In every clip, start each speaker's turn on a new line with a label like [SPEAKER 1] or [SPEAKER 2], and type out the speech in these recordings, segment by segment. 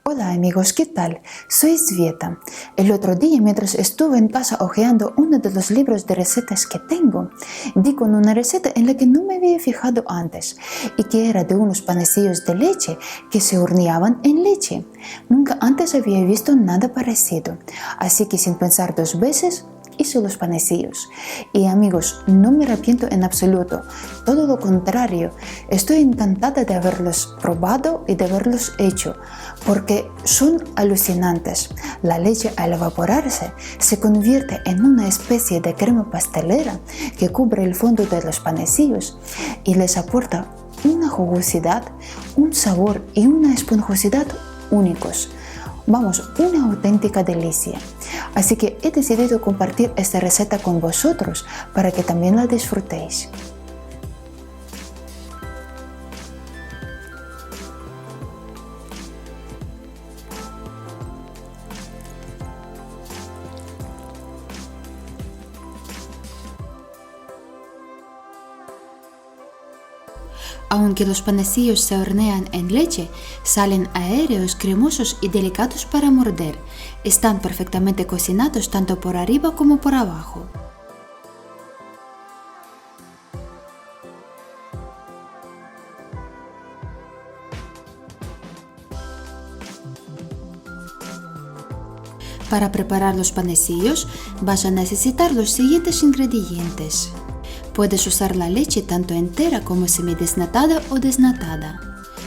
[SPEAKER 1] Hola amigos, ¿qué tal? Soy Svieta. El otro día, mientras estuve en casa hojeando uno de los libros de recetas que tengo, di con una receta en la que no me había fijado antes y que era de unos panecillos de leche que se horneaban en leche. Nunca antes había visto nada parecido, así que sin pensar dos veces, hice los panecillos. Y amigos, no me arrepiento en absoluto, todo lo contrario, estoy encantada de haberlos probado y de haberlos hecho, porque son alucinantes. La leche al evaporarse se convierte en una especie de crema pastelera que cubre el fondo de los panecillos y les aporta una jugosidad, un sabor y una esponjosidad únicos. Vamos, una auténtica delicia. Así que he decidido compartir esta receta con vosotros para que también la disfrutéis. Aunque los panecillos se hornean en leche, salen aéreos, cremosos y delicados para morder. Están perfectamente cocinados tanto por arriba como por abajo. Para preparar los panecillos vas a necesitar los siguientes ingredientes. Puedes usar la leche tanto entera como semidesnatada o desnatada.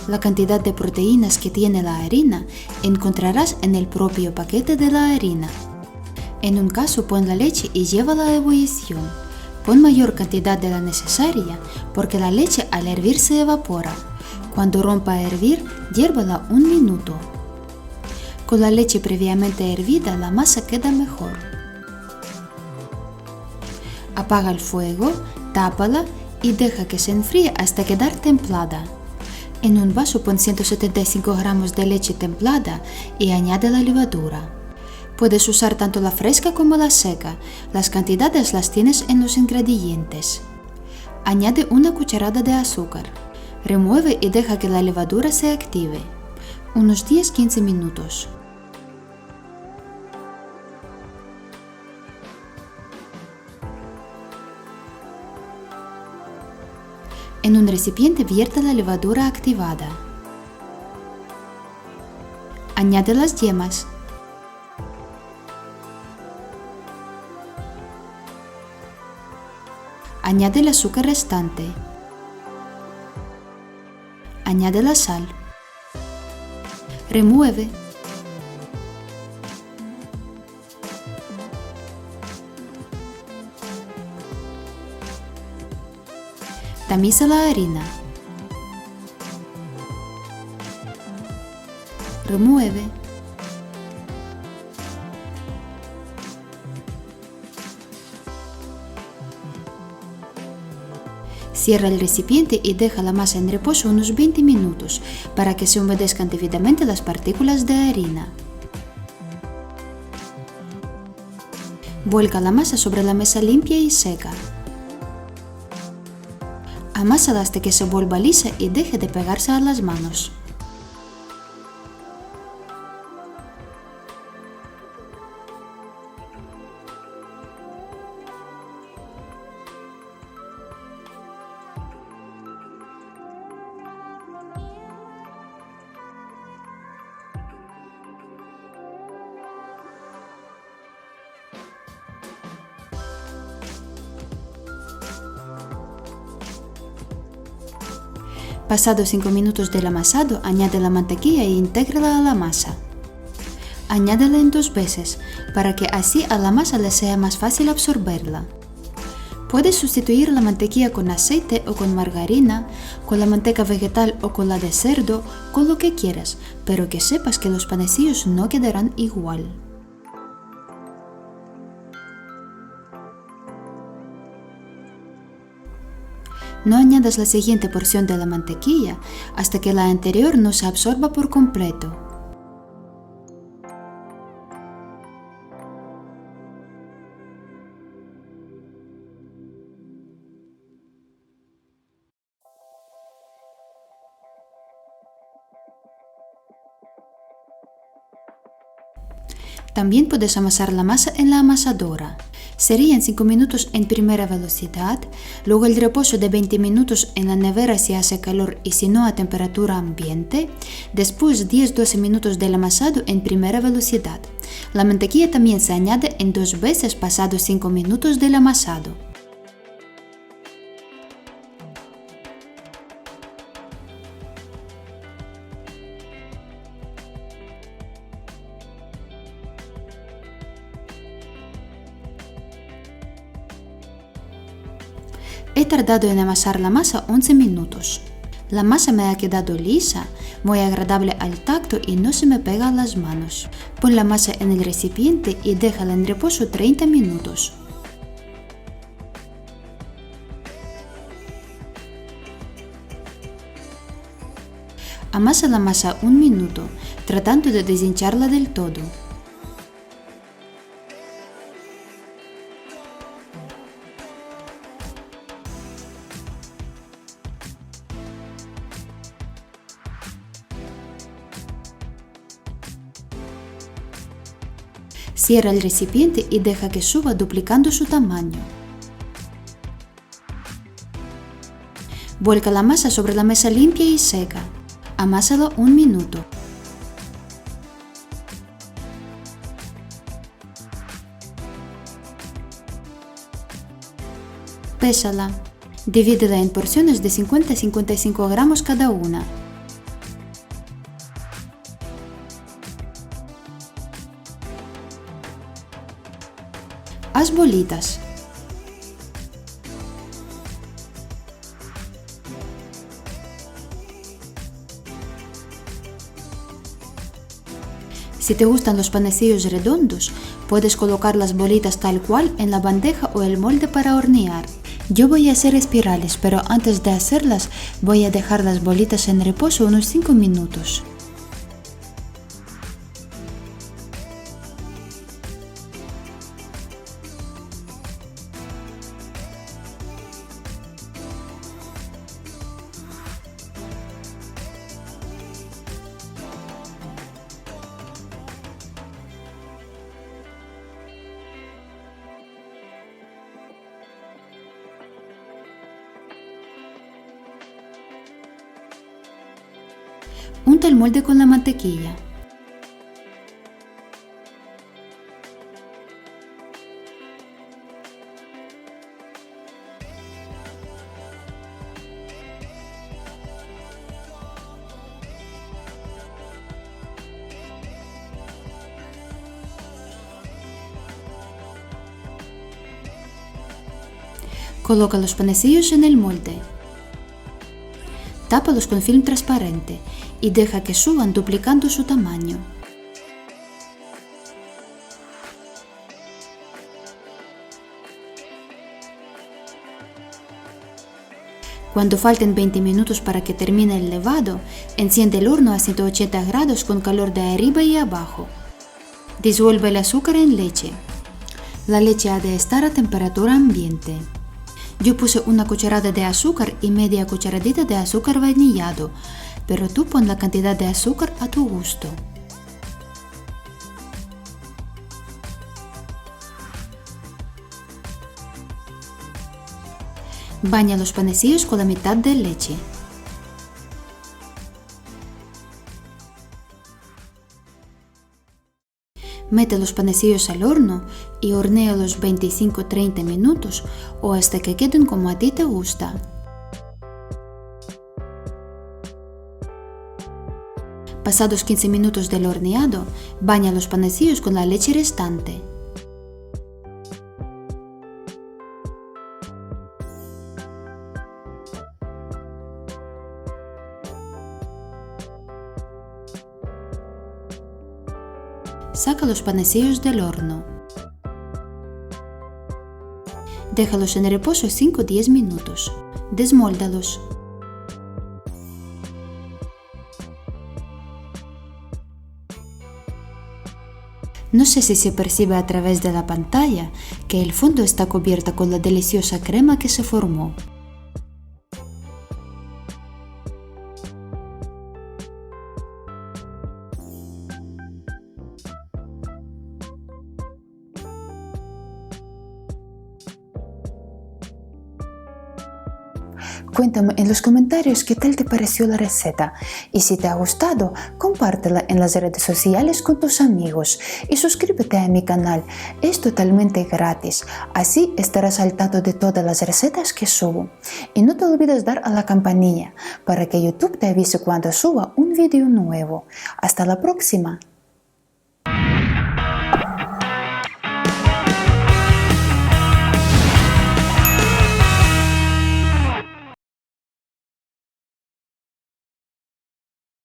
[SPEAKER 1] La cantidad de proteínas que tiene la harina encontrarás en el propio paquete de la harina. En un caso pon la leche y llévala a ebullición. Pon mayor cantidad de la necesaria porque la leche al hervir se evapora. Cuando rompa a hervir, hiérvala un minuto. Con la leche previamente hervida la masa queda mejor. Apaga el fuego, tápala y deja que se enfríe hasta quedar templada. En un vaso pon 175 gramos de leche templada y añade la levadura. Puedes usar tanto la fresca como la seca, las cantidades las tienes en los ingredientes. Añade una cucharada de azúcar. Remueve y deja que la levadura se active. Unos 10-15 minutos. En un recipiente vierte la levadura activada. Añade las yemas. Añade el azúcar restante. Añade la sal. Remueve. Tamiza la harina. Remueve. Cierra el recipiente y deja la masa en reposo unos 20 minutos para que se humedezcan debidamente las partículas de harina. Vuelca la masa sobre la mesa limpia y seca. Amásala hasta que se vuelva lisa y deje de pegarse a las manos. Pasados 5 minutos del amasado, añade la mantequilla e intégrala a la masa. Añádela en 2 veces, para que así a la masa le sea más fácil absorberla. Puedes sustituir la mantequilla con aceite o con margarina, con la manteca vegetal o con la de cerdo, con lo que quieras, pero que sepas que los panecillos no quedarán igual. No añadas la siguiente porción de la mantequilla hasta que la anterior no se absorba por completo.
[SPEAKER 2] También puedes amasar la masa en la amasadora. Serían 5 minutos en primera velocidad, luego el reposo de 20 minutos en la nevera si hace calor y si no a temperatura ambiente, después 10-12 minutos del amasado en primera velocidad. La mantequilla también se añade en 2 veces pasados 5 minutos del amasado. He tardado en amasar la masa 11 minutos. La masa me ha quedado lisa, muy agradable al tacto y no se me pega a las manos. Pon la masa en el recipiente y déjala en reposo 30 minutos. Amasa la masa 1 minuto, tratando de deshincharla del todo. Cierra el recipiente y deja que suba duplicando su tamaño. Vuelca la masa sobre la mesa limpia y seca. Amásalo 1 minuto. Pésala. Divídela en porciones de 50-55 gramos cada una. Haz bolitas. Si te gustan los panecillos redondos, puedes colocar las bolitas tal cual en la bandeja o el molde para hornear. Yo voy a hacer espirales, pero antes de hacerlas voy a dejar las bolitas en reposo unos 5 minutos. Unta el molde con la mantequilla. Coloca los panecillos en el molde. Tápalos con film transparente y deja que suban duplicando su tamaño. Cuando falten 20 minutos para que termine el levado, enciende el horno a 180 grados con calor de arriba y abajo. Disuelve el azúcar en leche. La leche ha de estar a temperatura ambiente. Yo puse 1 cucharada de azúcar y media cucharadita de azúcar vainillado, pero tú pon la cantidad de azúcar a tu gusto. Baña los panecillos con la mitad de leche. Mete los panecillos al horno y hornéalos 25-30 minutos o hasta que queden como a ti te gusta. Pasados 15 minutos del horneado, baña los panecillos con la leche restante. Saca los panecillos del horno. Déjalos en reposo 5-10 minutos. Desmóldalos. No sé si se percibe a través de la pantalla que el fondo está cubierto con la deliciosa crema que se formó.
[SPEAKER 1] Cuéntame en los comentarios qué tal te pareció la receta y si te ha gustado, compártela en las redes sociales con tus amigos y suscríbete a mi canal, es totalmente gratis, así estarás al tanto de todas las recetas que subo. Y no te olvides dar a la campanilla para que YouTube te avise cuando suba un vídeo nuevo. Hasta la próxima.